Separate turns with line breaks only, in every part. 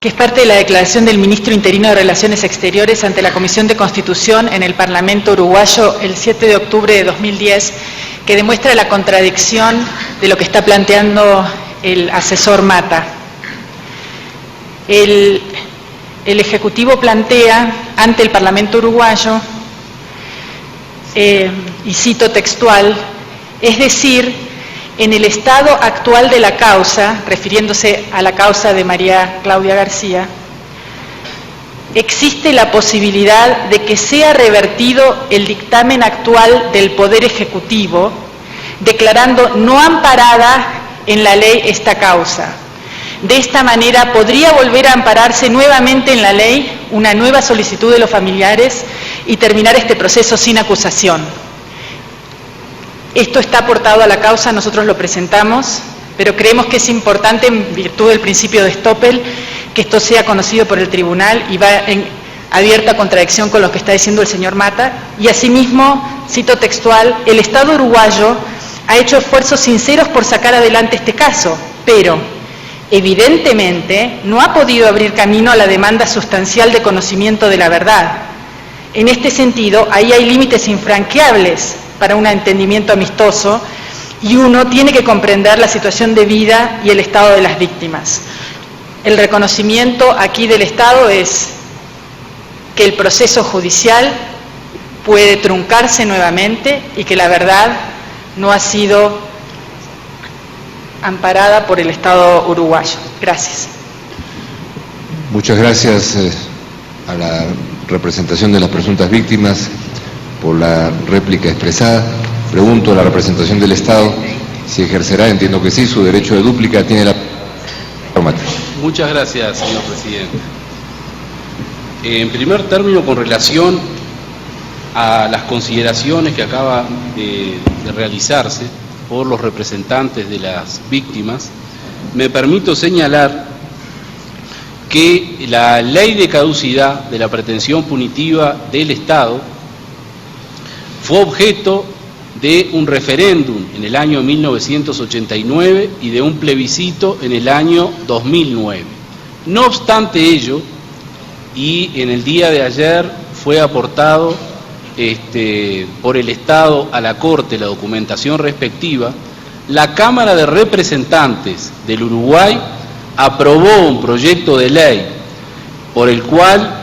que es parte de la declaración del ministro interino de Relaciones Exteriores ante la Comisión de Constitución en el Parlamento uruguayo el 7 de octubre de 2010, que demuestra la contradicción de lo que está planteando el asesor Mata. El Ejecutivo plantea ante el Parlamento uruguayo, y cito textual, es decir, en el estado actual de la causa, refiriéndose a la causa de María Claudia García, existe la posibilidad de que sea revertido el dictamen actual del Poder Ejecutivo, declarando no amparada en la ley esta causa. De esta manera podría volver a ampararse nuevamente en la ley una nueva solicitud de los familiares y terminar este proceso sin acusación. Esto está aportado a la causa, nosotros lo presentamos, pero creemos que es importante, en virtud del principio de Stoppel, que esto sea conocido por el tribunal y va en abierta contradicción con lo que está diciendo el señor Mata. Y asimismo, cito textual, el Estado uruguayo ha hecho esfuerzos sinceros por sacar adelante este caso, pero evidentemente no ha podido abrir camino a la demanda sustancial de conocimiento de la verdad. En este sentido, ahí hay límites infranqueables para un entendimiento amistoso y uno tiene que comprender la situación de vida y el estado de las víctimas. El reconocimiento aquí del Estado es que el proceso judicial puede truncarse nuevamente y que la verdad no ha sido amparada por el Estado uruguayo. Gracias.
Muchas gracias a la representación de las presuntas víctimas por la réplica expresada. Pregunto a la representación del Estado si ejercerá, entiendo que sí, su derecho de dúplica. Tiene la palabra.
Muchas gracias, señor presidente. En primer término, con relación a las consideraciones que acaba de realizarse por los representantes de las víctimas, me permito señalar que la ley de caducidad de la pretensión punitiva del Estado fue objeto de un referéndum en el año 1989 y de un plebiscito en el año 2009. No obstante ello, y en el día de ayer fue aportado por el Estado a la Corte la documentación respectiva, la Cámara de Representantes del Uruguay aprobó un proyecto de ley por el cual,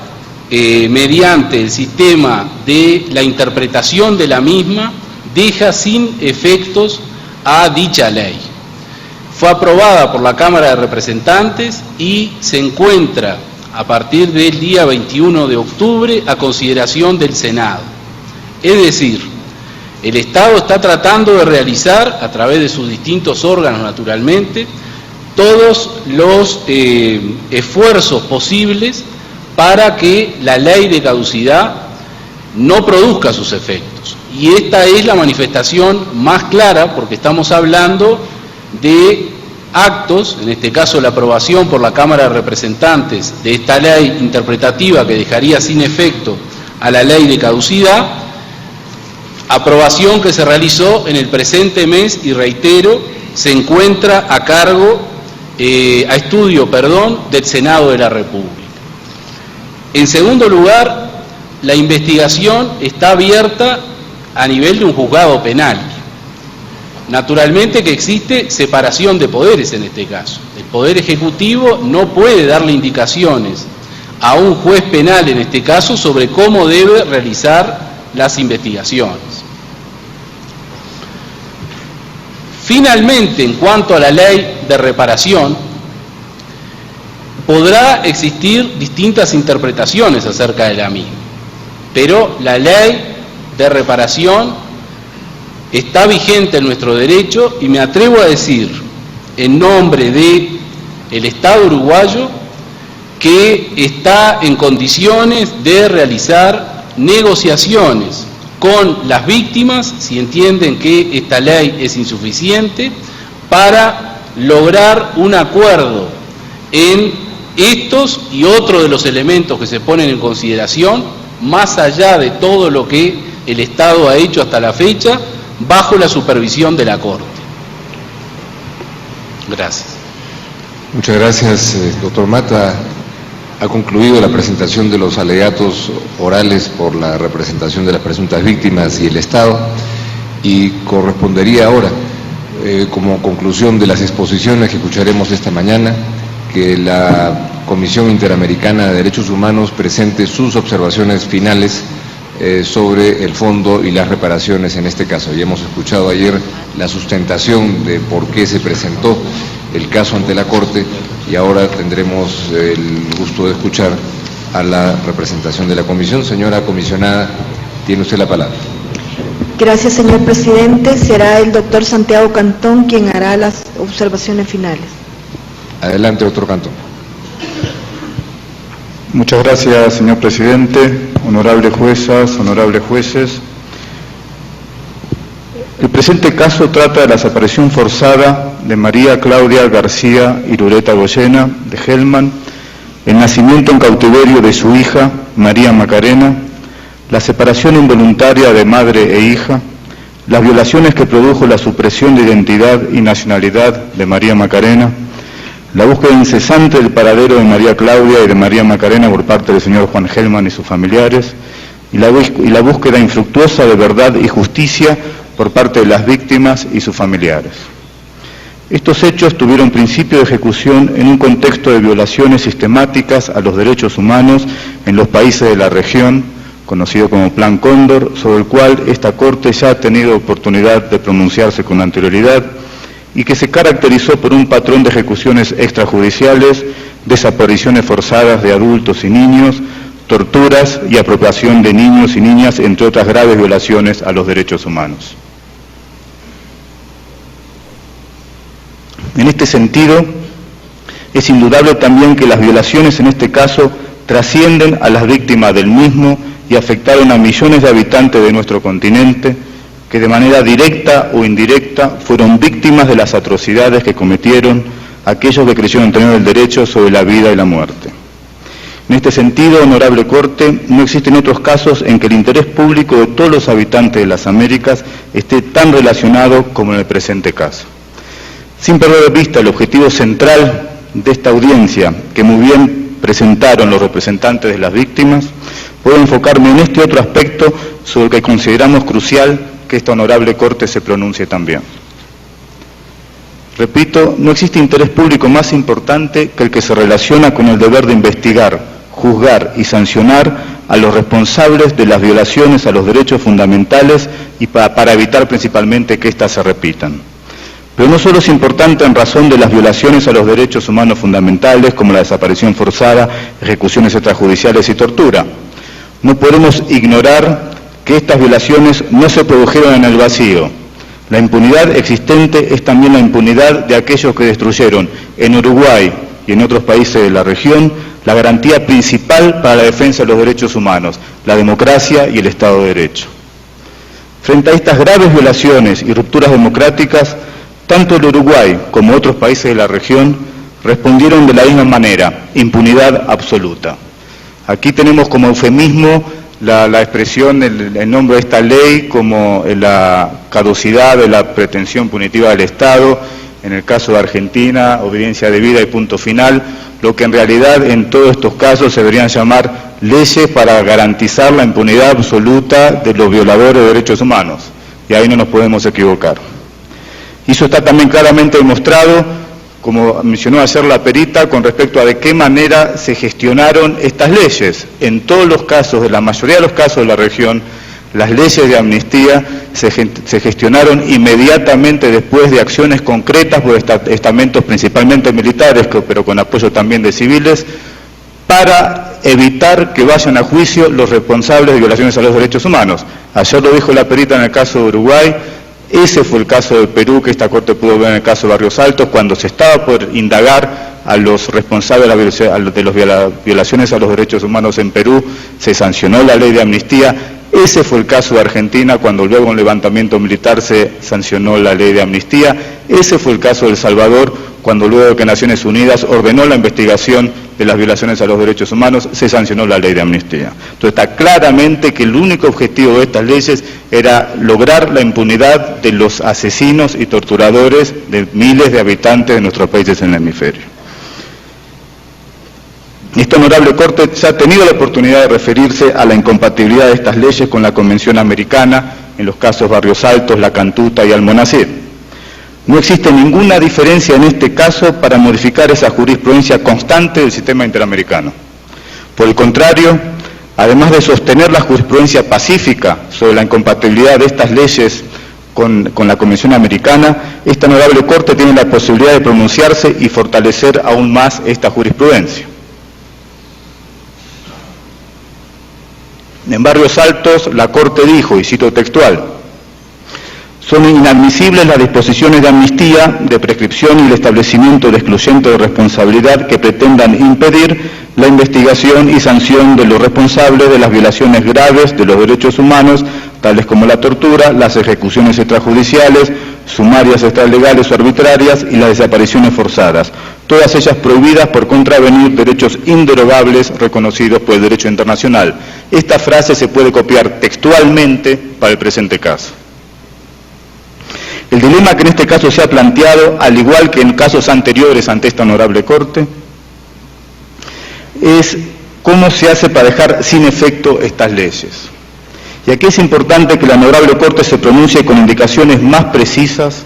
mediante el sistema de la interpretación de la misma, deja sin efectos a dicha ley. Fue aprobada por la Cámara de Representantes y se encuentra a partir del día 21 de octubre a consideración del Senado. Es decir, el Estado está tratando de realizar, a través de sus distintos órganos naturalmente, todos los esfuerzos posibles para que la ley de caducidad no produzca sus efectos. Y esta es la manifestación más clara, porque estamos hablando de actos, en este caso la aprobación por la Cámara de Representantes de esta ley interpretativa que dejaría sin efecto a la ley de caducidad, aprobación que se realizó en el presente mes y, reitero, se encuentra a cargo, a estudio, del Senado de la República. En segundo lugar, la investigación está abierta a nivel de un juzgado penal. Naturalmente que existe separación de poderes en este caso. El Poder Ejecutivo no puede darle indicaciones a un juez penal, en este caso, sobre cómo debe realizar las investigaciones. Finalmente, en cuanto a la ley de reparación, podrá existir distintas interpretaciones acerca de la misma, pero la ley de reparación está vigente en nuestro derecho y me atrevo a decir, en nombre del Estado uruguayo, que está en condiciones de realizar negociaciones con las víctimas, si entienden que esta ley es insuficiente, para lograr un acuerdo en estos y otros de los elementos que se ponen en consideración, más allá de todo lo que el Estado ha hecho hasta la fecha, bajo la supervisión de la Corte. Gracias.
Muchas gracias, doctor Mata. Ha concluido la presentación de los alegatos orales por la representación de las presuntas víctimas y el Estado, y correspondería ahora, como conclusión de las exposiciones que escucharemos esta mañana, que la Comisión Interamericana de Derechos Humanos presente sus observaciones finales sobre el fondo y las reparaciones en este caso. Ya hemos escuchado ayer la sustentación de por qué se presentó el caso ante la Corte, y ahora tendremos el gusto de escuchar a la representación de la Comisión. Señora comisionada, tiene usted la palabra.
Gracias, señor presidente. Será el doctor Santiago Cantón quien hará las observaciones finales.
Adelante, doctor Cantón.
Muchas gracias, señor presidente, honorables juezas, honorables jueces. El presente caso trata de la desaparición forzada de María Claudia García Irureta Goyena, de Hellman, el nacimiento en cautiverio de su hija, María Macarena, la separación involuntaria de madre e hija, las violaciones que produjo la supresión de identidad y nacionalidad de María Macarena, la búsqueda incesante del paradero de María Claudia y de María Macarena por parte del señor Juan Hellman y sus familiares, y la búsqueda infructuosa de verdad y justicia por parte de las víctimas y sus familiares. Estos hechos tuvieron principio de ejecución en un contexto de violaciones sistemáticas a los derechos humanos en los países de la región, conocido como Plan Cóndor, sobre el cual esta Corte ya ha tenido oportunidad de pronunciarse con anterioridad, y que se caracterizó por un patrón de ejecuciones extrajudiciales, desapariciones forzadas de adultos y niños, torturas y apropiación de niños y niñas, entre otras graves violaciones a los derechos humanos. En este sentido, es indudable también que las violaciones en este caso trascienden a las víctimas del mismo y afectaron a millones de habitantes de nuestro continente, que de manera directa o indirecta fueron víctimas de las atrocidades que cometieron aquellos que creyeron tener el derecho sobre la vida y la muerte. En este sentido, honorable Corte, no existen otros casos en que el interés público de todos los habitantes de las Américas esté tan relacionado como en el presente caso. Sin perder de vista el objetivo central de esta audiencia, que muy bien presentaron los representantes de las víctimas, puedo enfocarme en este otro aspecto sobre el que consideramos crucial que esta honorable Corte se pronuncie también. Repito, no existe interés público más importante que el que se relaciona con el deber de investigar, juzgar y sancionar a los responsables de las violaciones a los derechos fundamentales y para evitar principalmente que éstas se repitan. Pero no solo es importante en razón de las violaciones a los derechos humanos fundamentales, como la desaparición forzada, ejecuciones extrajudiciales y tortura. No podemos ignorar que estas violaciones no se produjeron en el vacío. La impunidad existente es también la impunidad de aquellos que destruyeron en Uruguay y en otros países de la región la garantía principal para la defensa de los derechos humanos, la democracia y el Estado de Derecho. Frente a estas graves violaciones y rupturas democráticas, tanto el Uruguay como otros países de la región respondieron de la misma manera: impunidad absoluta. Aquí tenemos como eufemismo la expresión, el nombre de esta ley como la caducidad de la pretensión punitiva del Estado, en el caso de Argentina, obediencia debida y punto final, lo que en realidad en todos estos casos se deberían llamar leyes para garantizar la impunidad absoluta de los violadores de derechos humanos, y ahí no nos podemos equivocar. Y eso está también claramente demostrado, como mencionó ayer la perita, con respecto a de qué manera se gestionaron estas leyes. En todos los casos, en la mayoría de los casos de la región, las leyes de amnistía se gestionaron inmediatamente después de acciones concretas por estamentos principalmente militares, pero con apoyo también de civiles, para evitar que vayan a juicio los responsables de violaciones a los derechos humanos. Ayer lo dijo la perita en el caso de Uruguay. Ese fue el caso de Perú, que esta Corte pudo ver en el caso de Barrios Altos, cuando se estaba por indagar a los responsables de las violaciones a los derechos humanos en Perú, se sancionó la ley de amnistía. Ese fue el caso de Argentina, cuando luego en un levantamiento militar se sancionó la ley de amnistía. Ese fue el caso de El Salvador, cuando luego de que Naciones Unidas ordenó la investigación de las violaciones a los derechos humanos, se sancionó la ley de amnistía. Entonces está claramente que el único objetivo de estas leyes era lograr la impunidad de los asesinos y torturadores de miles de habitantes de nuestros países en el hemisferio. Esta honorable Corte ya ha tenido la oportunidad de referirse a la incompatibilidad de estas leyes con la Convención Americana en los casos Barrios Altos, La Cantuta y Almonacid. No existe ninguna diferencia en este caso para modificar esa jurisprudencia constante del sistema interamericano. Por el contrario, además de sostener la jurisprudencia pacífica sobre la incompatibilidad de estas leyes con la Convención Americana, esta honorable Corte tiene la posibilidad de pronunciarse y fortalecer aún más esta jurisprudencia. En Barrios Altos, la Corte dijo, y cito textual: son inadmisibles las disposiciones de amnistía, de prescripción y el establecimiento del excluyente de responsabilidad que pretendan impedir la investigación y sanción de los responsables de las violaciones graves de los derechos humanos, tales como la tortura, las ejecuciones extrajudiciales, sumarias extralegales o arbitrarias y las desapariciones forzadas, todas ellas prohibidas por contravenir derechos inderogables reconocidos por el derecho internacional. Esta frase se puede copiar textualmente para el presente caso. El dilema que en este caso se ha planteado, al igual que en casos anteriores ante esta honorable Corte, es cómo se hace para dejar sin efecto estas leyes. Y aquí es importante que la honorable Corte se pronuncie con indicaciones más precisas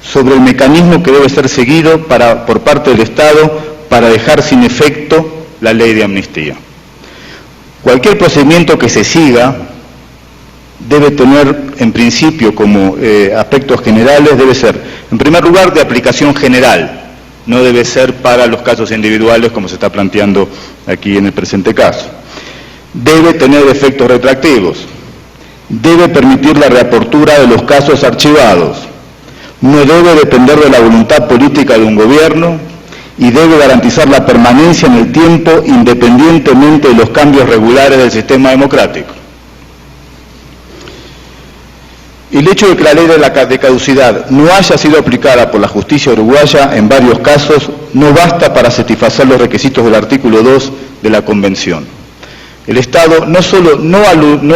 sobre el mecanismo que debe ser seguido por parte del Estado para dejar sin efecto la ley de amnistía. Cualquier procedimiento que se siga debe tener, en principio, como aspectos generales, debe ser, en primer lugar, de aplicación general. No debe ser para los casos individuales, como se está planteando aquí en el presente caso. Debe tener efectos retroactivos. Debe permitir la reapertura de los casos archivados. No debe depender de la voluntad política de un gobierno y debe garantizar la permanencia en el tiempo independientemente de los cambios regulares del sistema democrático. El hecho de que la ley de caducidad no haya sido aplicada por la justicia uruguaya en varios casos no basta para satisfacer los requisitos del artículo 2 de la Convención. El Estado no solo no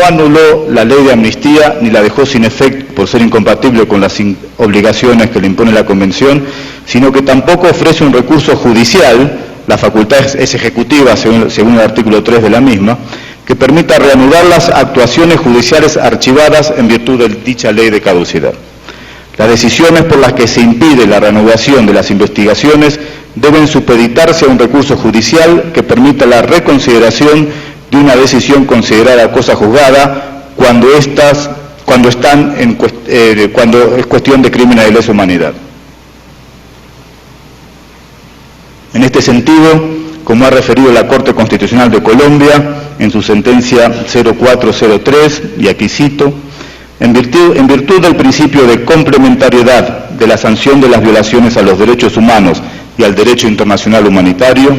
anuló la ley de amnistía ni la dejó sin efecto por ser incompatible con las obligaciones que le impone la Convención, sino que tampoco ofrece un recurso judicial, la facultad es ejecutiva según el artículo 3 de la misma, que permita reanudar las actuaciones judiciales archivadas en virtud de dicha ley de caducidad. Las decisiones por las que se impide la reanudación de las investigaciones deben supeditarse a un recurso judicial que permita la reconsideración de una decisión considerada cosa juzgada cuando es cuestión de crímenes de lesa humanidad. En este sentido, como ha referido la Corte Constitucional de Colombia en su sentencia 0403, y aquí cito, en virtud del principio de complementariedad de la sanción de las violaciones a los derechos humanos y al derecho internacional humanitario,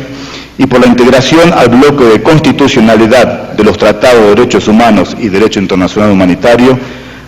y por la integración al bloque de constitucionalidad de los tratados de derechos humanos y derecho internacional humanitario,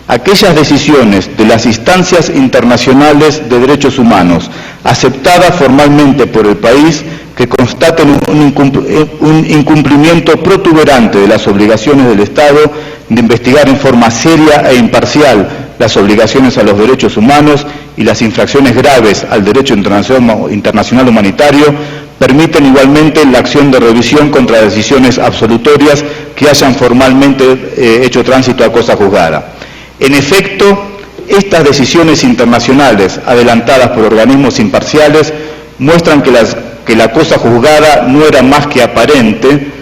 aquellas decisiones de las instancias internacionales de derechos humanos aceptadas formalmente por el país que constaten un incumplimiento protuberante de las obligaciones del Estado de investigar en forma seria e imparcial las obligaciones a los derechos humanos y las infracciones graves al derecho internacional humanitario, permiten igualmente la acción de revisión contra decisiones absolutorias que hayan formalmente hecho tránsito a cosa juzgada. En efecto, estas decisiones internacionales adelantadas por organismos imparciales muestran que la cosa juzgada no era más que aparente,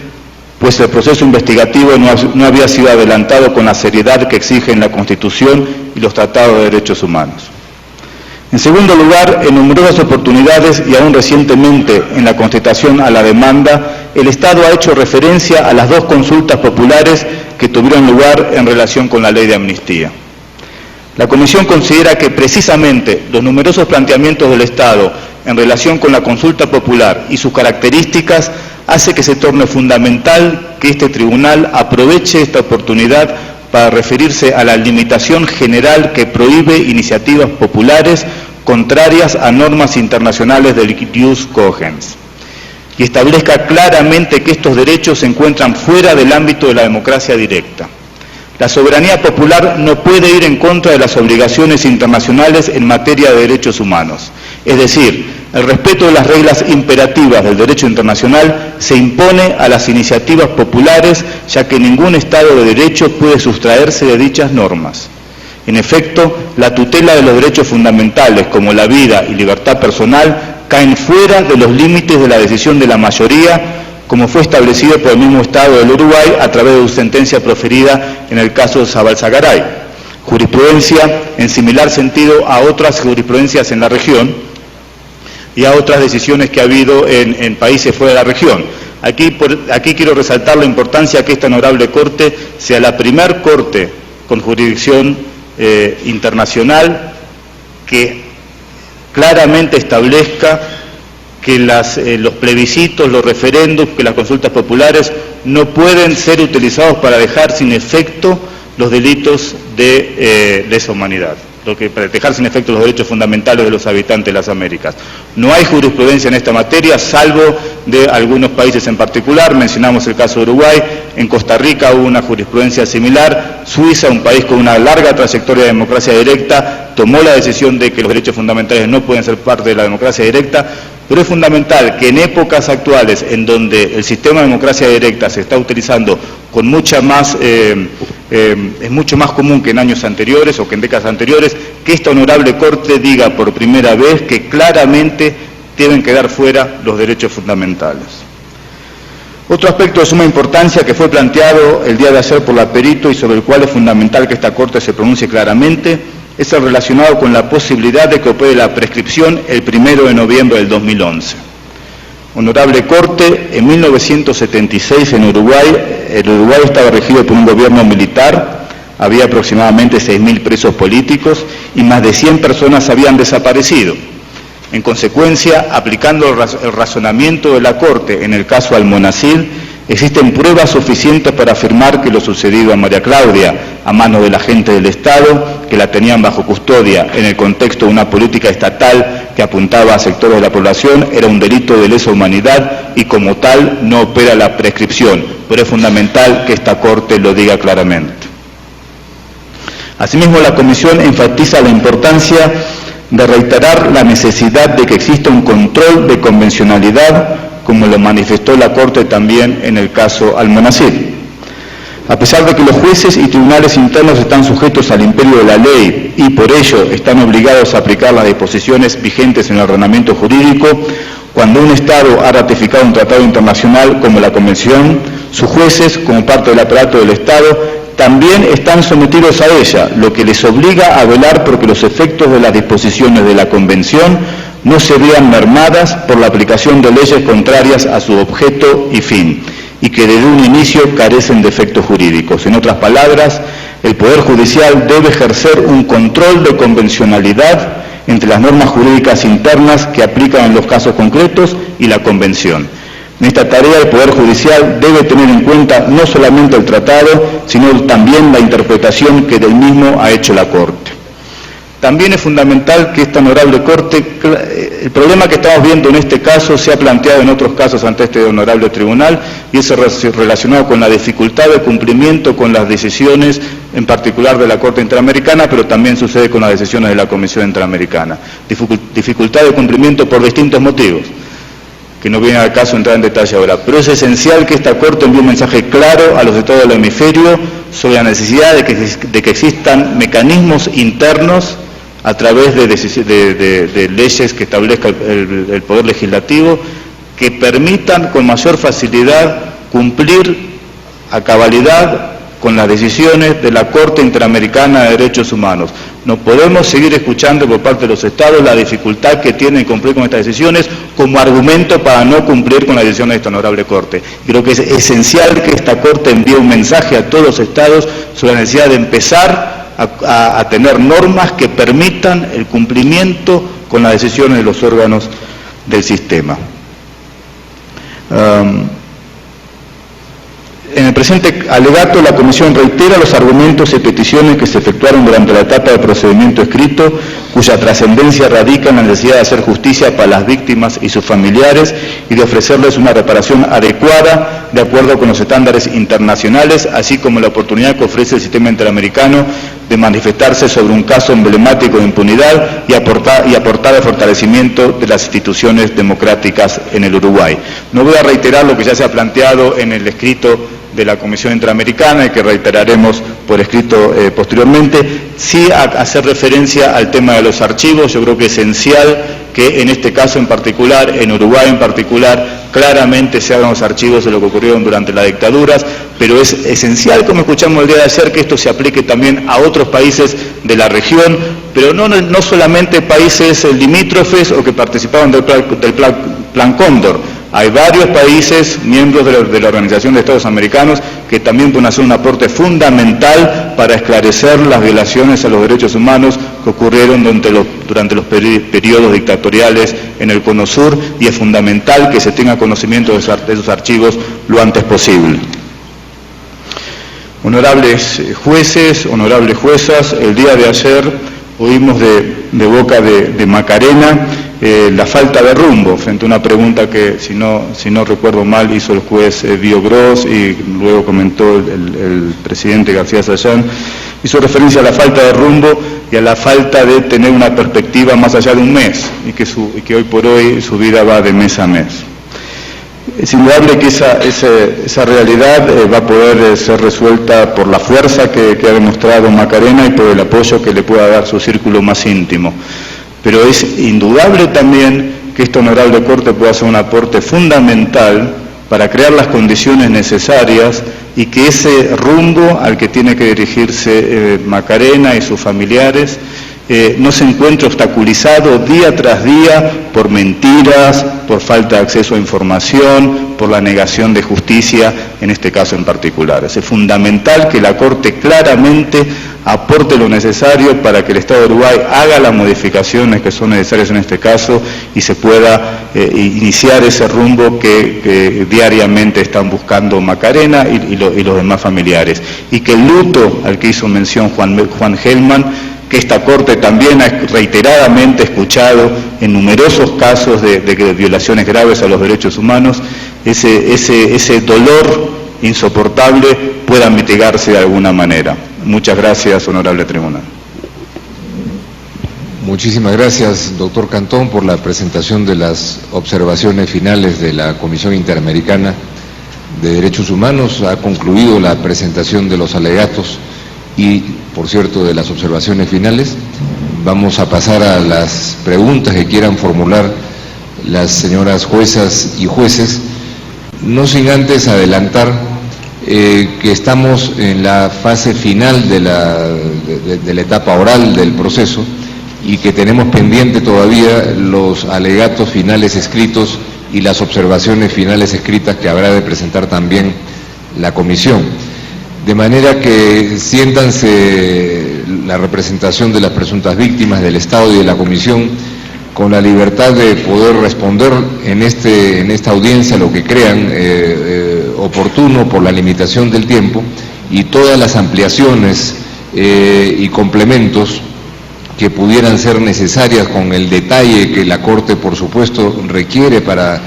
pues el proceso investigativo no había sido adelantado con la seriedad que exigen la Constitución y los tratados de derechos humanos. En segundo lugar, en numerosas oportunidades y aún recientemente en la contestación a la demanda, el Estado ha hecho referencia a las dos consultas populares que tuvieron lugar en relación con la ley de amnistía. La Comisión considera que precisamente los numerosos planteamientos del Estado en relación con la consulta popular y sus características hace que se torne fundamental que este tribunal aproveche esta oportunidad para referirse a la limitación general que prohíbe iniciativas populares contrarias a normas internacionales del jus cogens y establezca claramente que estos derechos se encuentran fuera del ámbito de la democracia directa. La soberanía popular no puede ir en contra de las obligaciones internacionales en materia de derechos humanos. Es decir, El respeto de las reglas imperativas del derecho internacional se impone a las iniciativas populares, ya que ningún Estado de Derecho puede sustraerse de dichas normas. En efecto, la tutela de los derechos fundamentales, como la vida y libertad personal, caen fuera de los límites de la decisión de la mayoría, como fue establecido por el mismo Estado del Uruguay a través de su sentencia proferida en el caso de Zabalsagaray. Jurisprudencia en similar sentido a otras jurisprudencias en la región y a otras decisiones que ha habido en países fuera de la región. Aquí quiero resaltar la importancia que esta honorable Corte sea la primer Corte con jurisdicción internacional que claramente establezca que los plebiscitos, los referéndums, que las consultas populares no pueden ser utilizados para dejar sin efecto los delitos de lesa humanidad, para dejar sin efecto los derechos fundamentales de los habitantes de las Américas. No hay jurisprudencia en esta materia, salvo de algunos países en particular. Mencionamos el caso de Uruguay. En Costa Rica hubo una jurisprudencia similar. Suiza, un país con una larga trayectoria de democracia directa, tomó la decisión de que los derechos fundamentales no pueden ser parte de la democracia directa. Pero es fundamental que en épocas actuales, en donde el sistema de democracia directa se está utilizando con mucha más, es mucho más común que en años anteriores o que en décadas anteriores, que esta honorable Corte diga por primera vez que claramente deben quedar fuera los derechos fundamentales. Otro aspecto de suma importancia que fue planteado el día de ayer por la perito y sobre el cual es fundamental que esta Corte se pronuncie claramente es el relacionado con la posibilidad de que opere la prescripción el 1 de noviembre del 2011. Honorable Corte, en 1976 en Uruguay, el Uruguay estaba regido por un gobierno militar, había aproximadamente 6.000 presos políticos y más de 100 personas habían desaparecido. En consecuencia, aplicando el razonamiento de la Corte en el caso Almonacid, existen pruebas suficientes para afirmar que lo sucedido a María Claudia, a mano del agente del Estado, que la tenían bajo custodia en el contexto de una política estatal que apuntaba a sectores de la población, era un delito de lesa humanidad y como tal no opera la prescripción, pero es fundamental que esta Corte lo diga claramente. Asimismo, la Comisión enfatiza la importancia de reiterar la necesidad de que exista un control de convencionalidad, como lo manifestó la Corte también en el caso Almonacid. A pesar de que los jueces y tribunales internos están sujetos al imperio de la ley y por ello están obligados a aplicar las disposiciones vigentes en el ordenamiento jurídico, cuando un Estado ha ratificado un tratado internacional como la Convención, sus jueces, como parte del aparato del Estado, también están sometidos a ella, lo que les obliga a velar porque los efectos de las disposiciones de la Convención no se vean mermadas por la aplicación de leyes contrarias a su objeto y fin, y que desde un inicio carecen de efectos jurídicos. En otras palabras, el Poder Judicial debe ejercer un control de convencionalidad entre las normas jurídicas internas que aplican en los casos concretos y la Convención. En esta tarea el Poder Judicial debe tener en cuenta no solamente el tratado, sino también la interpretación que del mismo ha hecho la Corte. También es fundamental que esta honorable Corte, el problema que estamos viendo en este caso se ha planteado en otros casos ante este honorable tribunal y es relacionado con la dificultad de cumplimiento con las decisiones, en particular de la Corte Interamericana, pero también sucede con las decisiones de la Comisión Interamericana. Dificultad de cumplimiento por distintos motivos, que no viene al caso entrar en detalle ahora, pero es esencial que esta Corte envíe un mensaje claro a los estados del hemisferio sobre la necesidad de que existan mecanismos internos a través de leyes que establezca el Poder Legislativo que permitan con mayor facilidad cumplir a cabalidad con las decisiones de la Corte Interamericana de Derechos Humanos. No podemos seguir escuchando por parte de los Estados la dificultad que tienen en cumplir con estas decisiones como argumento para no cumplir con las decisiones de esta honorable Corte. Creo que es esencial que esta Corte envíe un mensaje a todos los Estados sobre la necesidad de empezar a tener normas que permitan el cumplimiento con las decisiones de los órganos del sistema. En el presente alegato, la Comisión reitera los argumentos y peticiones que se efectuaron durante la etapa de procedimiento escrito cuya trascendencia radica en la necesidad de hacer justicia para las víctimas y sus familiares y de ofrecerles una reparación adecuada de acuerdo con los estándares internacionales, así como la oportunidad que ofrece el sistema interamericano de manifestarse sobre un caso emblemático de impunidad y aportar al fortalecimiento de las instituciones democráticas en el Uruguay. No voy a reiterar lo que ya se ha planteado en el escrito de la Comisión Interamericana y que reiteraremos por escrito posteriormente, sí a hacer referencia al tema de los archivos. Yo creo que es esencial que en este caso en particular, en Uruguay en particular, claramente se hagan los archivos de lo que ocurrieron durante las dictaduras, pero es esencial, como escuchamos el día de ayer, que esto se aplique también a otros países de la región, pero no solamente países limítrofes o que participaban del Plan Cóndor. Hay varios países, miembros de la Organización de Estados Americanos, que también pueden hacer un aporte fundamental para esclarecer las violaciones a los derechos humanos que ocurrieron durante los periodos dictatoriales en el Cono Sur, y es fundamental que se tenga conocimiento de esos archivos lo antes posible. Honorables jueces, honorables juezas, el día de ayer oímos de boca de Macarena la falta de rumbo frente a una pregunta que, si no recuerdo mal, hizo el juez Bio Gros y luego comentó el presidente García Sayán. Hizo referencia a la falta de rumbo y a la falta de tener una perspectiva más allá de un mes y que hoy por hoy su vida va de mes a mes. Es indudable que esa realidad va a poder ser resuelta por la fuerza que ha demostrado Macarena y por el apoyo que le pueda dar su círculo más íntimo. Pero es indudable también que esta honorable Corte pueda hacer un aporte fundamental para crear las condiciones necesarias y que ese rumbo al que tiene que dirigirse Macarena y sus familiares no se encuentre obstaculizado día tras día por mentiras, por falta de acceso a información, por la negación de justicia, en este caso en particular. Es fundamental que la Corte claramente aporte lo necesario para que el Estado de Uruguay haga las modificaciones que son necesarias en este caso y se pueda iniciar ese rumbo que diariamente están buscando Macarena y los demás familiares. Y que el luto al que hizo mención Juan Gelman, que esta Corte también ha reiteradamente escuchado en numerosos casos de violaciones graves a los derechos humanos, ese dolor insoportable pueda mitigarse de alguna manera. Muchas gracias, honorable tribunal.
Muchísimas gracias, doctor Cantón, por la presentación de las observaciones finales de la Comisión Interamericana de Derechos Humanos. Ha concluido la presentación de los alegatos y, por cierto, de las observaciones finales. Vamos a pasar a las preguntas que quieran formular las señoras juezas y jueces, no sin antes adelantar que estamos en la fase final de la etapa oral del proceso y que tenemos pendiente todavía los alegatos finales escritos y las observaciones finales escritas que habrá de presentar también la comisión. De manera que siéntanse la representación de las presuntas víctimas del Estado y de la Comisión con la libertad de poder responder en esta audiencia lo que crean oportuno por la limitación del tiempo, y todas las ampliaciones y complementos que pudieran ser necesarias con el detalle que la Corte, por supuesto, requiere para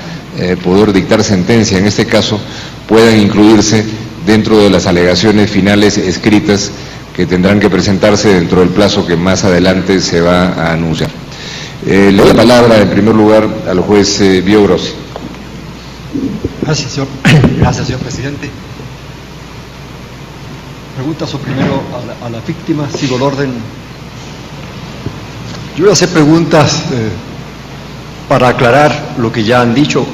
poder dictar sentencia en este caso, puedan incluirse dentro de las alegaciones finales escritas que tendrán que presentarse dentro del plazo que más adelante se va a anunciar. Le doy la palabra en primer lugar al juez Bio Gros.
Gracias, señor presidente. Preguntas primero a la víctima, sigo el orden. Yo voy a hacer preguntas para aclarar lo que ya han dicho,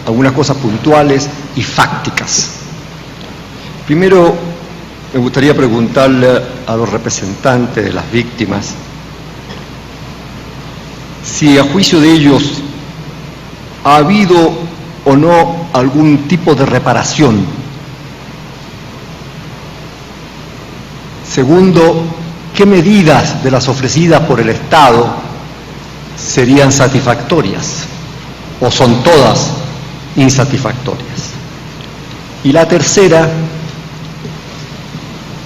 algunas cosas puntuales y fácticas. Primero, me gustaría preguntarle a los representantes de las víctimas si a juicio de ellos ha habido o no algún tipo de reparación. Segundo, ¿qué medidas de las ofrecidas por el Estado serían satisfactorias o son todas insatisfactorias? Y la tercera,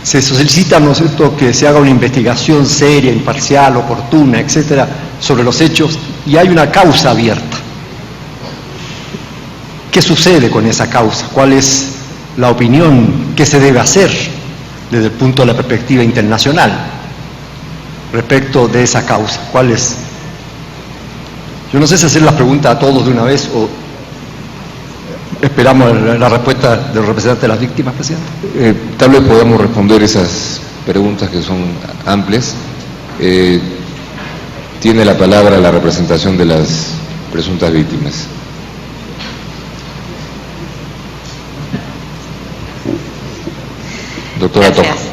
se solicita, ¿no es cierto?, que se haga una investigación seria, imparcial, oportuna, etcétera, sobre los hechos, y hay una causa abierta. ¿Qué sucede con esa causa? ¿Cuál es la opinión? ¿Qué se debe hacer desde el punto de la perspectiva internacional respecto de esa causa? ¿Cuál es? Yo no sé si hacer las preguntas a todos de una vez o esperamos la respuesta del representante de las víctimas, presidente.
Tal vez podamos responder esas preguntas que son amplias. Tiene la palabra la representación de las presuntas víctimas. Doctora Toca.
Gracias.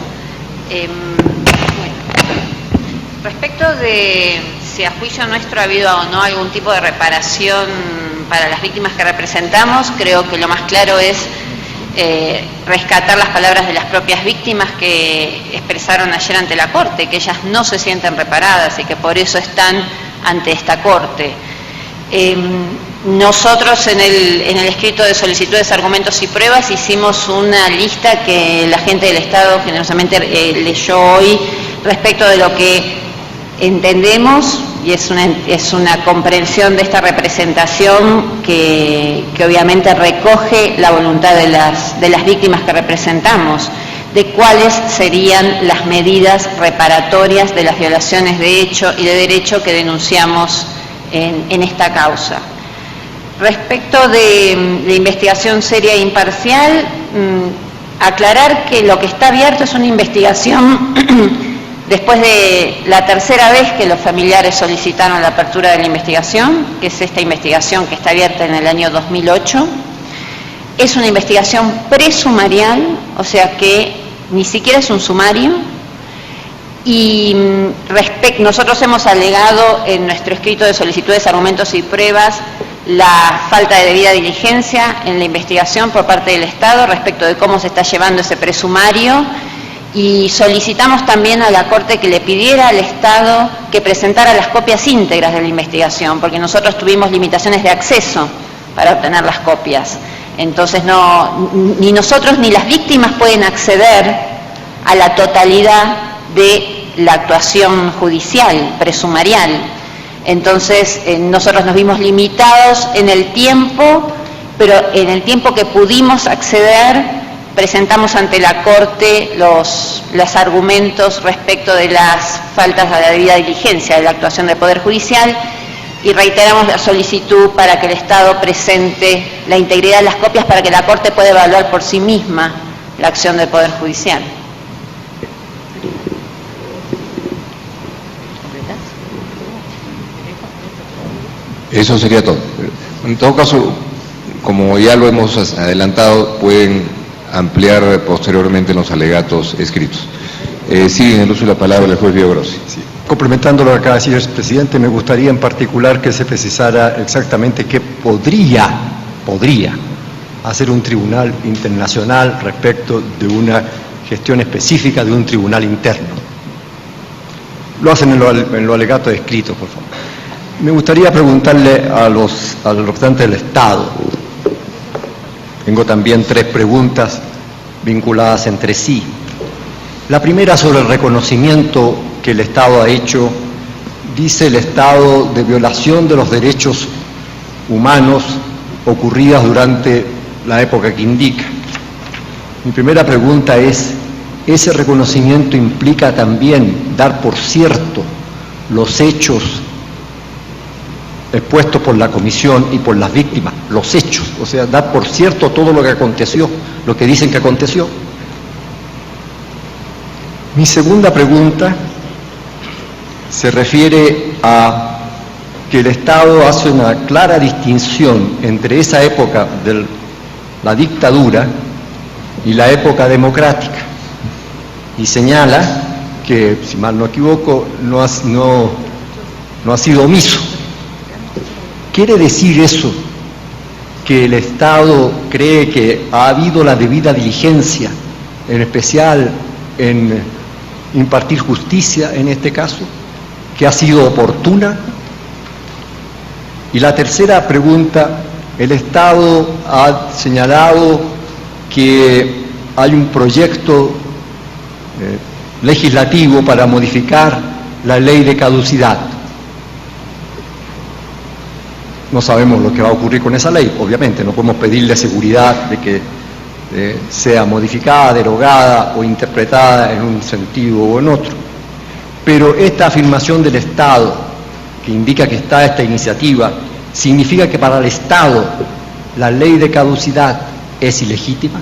Respecto de si a juicio nuestro ha habido o no algún tipo de reparación para las víctimas que representamos, creo que lo más claro es rescatar las palabras de las propias víctimas que expresaron ayer ante la Corte, que ellas no se sienten reparadas y que por eso están ante esta Corte. Nosotros en el escrito de solicitudes, argumentos y pruebas hicimos una lista que la gente del Estado generosamente leyó hoy respecto de lo que entendemos, y es una comprensión de esta representación que obviamente recoge la voluntad de las víctimas que representamos, de cuáles serían las medidas reparatorias de las violaciones de hecho y de derecho que denunciamos en esta causa. Respecto de investigación seria e imparcial, aclarar que lo que está abierto es una investigación después de la tercera vez que los familiares solicitaron la apertura de la investigación, que es esta investigación que está abierta en el año 2008. Es una investigación presumarial, o sea que ni siquiera es un sumario, y nosotros hemos alegado en nuestro escrito de solicitudes, argumentos y pruebas la falta de debida diligencia en la investigación por parte del Estado respecto de cómo se está llevando ese presumario, y solicitamos también a la Corte que le pidiera al Estado que presentara las copias íntegras de la investigación, porque nosotros tuvimos limitaciones de acceso para obtener las copias. Entonces ni nosotros ni las víctimas pueden acceder a la totalidad de la actuación judicial, presumarial. Entonces nosotros nos vimos limitados en el tiempo, pero en el tiempo que pudimos acceder presentamos ante la Corte los argumentos respecto de las faltas a la debida diligencia de la actuación del Poder Judicial, y reiteramos la solicitud para que el Estado presente la integridad de las copias para que la Corte pueda evaluar por sí misma la acción del Poder Judicial.
Eso sería todo. En todo caso, como ya lo hemos adelantado, pueden ampliar posteriormente los alegatos escritos. Sigue en el uso de la palabra el juez Villagrossi.
Sí. Complementando lo que acaba de decir el presidente, me gustaría en particular que se precisara exactamente qué podría hacer un tribunal internacional respecto de una gestión específica de un tribunal interno. Lo hacen en los alegatos escritos, por favor. Me gustaría preguntarle a los representantes del Estado. Tengo también 3 preguntas vinculadas entre sí. La primera sobre el reconocimiento que el Estado ha hecho, dice el Estado, de violación de los derechos humanos ocurridas durante la época que indica. Mi primera pregunta es, ¿ese reconocimiento implica también dar por cierto los hechos expuestos por la Comisión y por las víctimas, los hechos, o sea, dar por cierto todo lo que aconteció, lo que dicen que aconteció? Mi segunda pregunta se refiere a que el Estado hace una clara distinción entre esa época de la dictadura y la época democrática, y señala que, si mal no equivoco, no ha sido omiso. ¿Quiere decir eso que el Estado cree que ha habido la debida diligencia, en especial en impartir justicia en este caso, que ha sido oportuna? Y la tercera pregunta, el Estado ha señalado que hay un proyecto legislativo para modificar la ley de caducidad. No sabemos lo que va a ocurrir con esa ley, obviamente, no podemos pedirle seguridad de que sea modificada, derogada o interpretada en un sentido o en otro. Pero esta afirmación del Estado, que indica que está esta iniciativa, significa que para el Estado la ley de caducidad es ilegítima.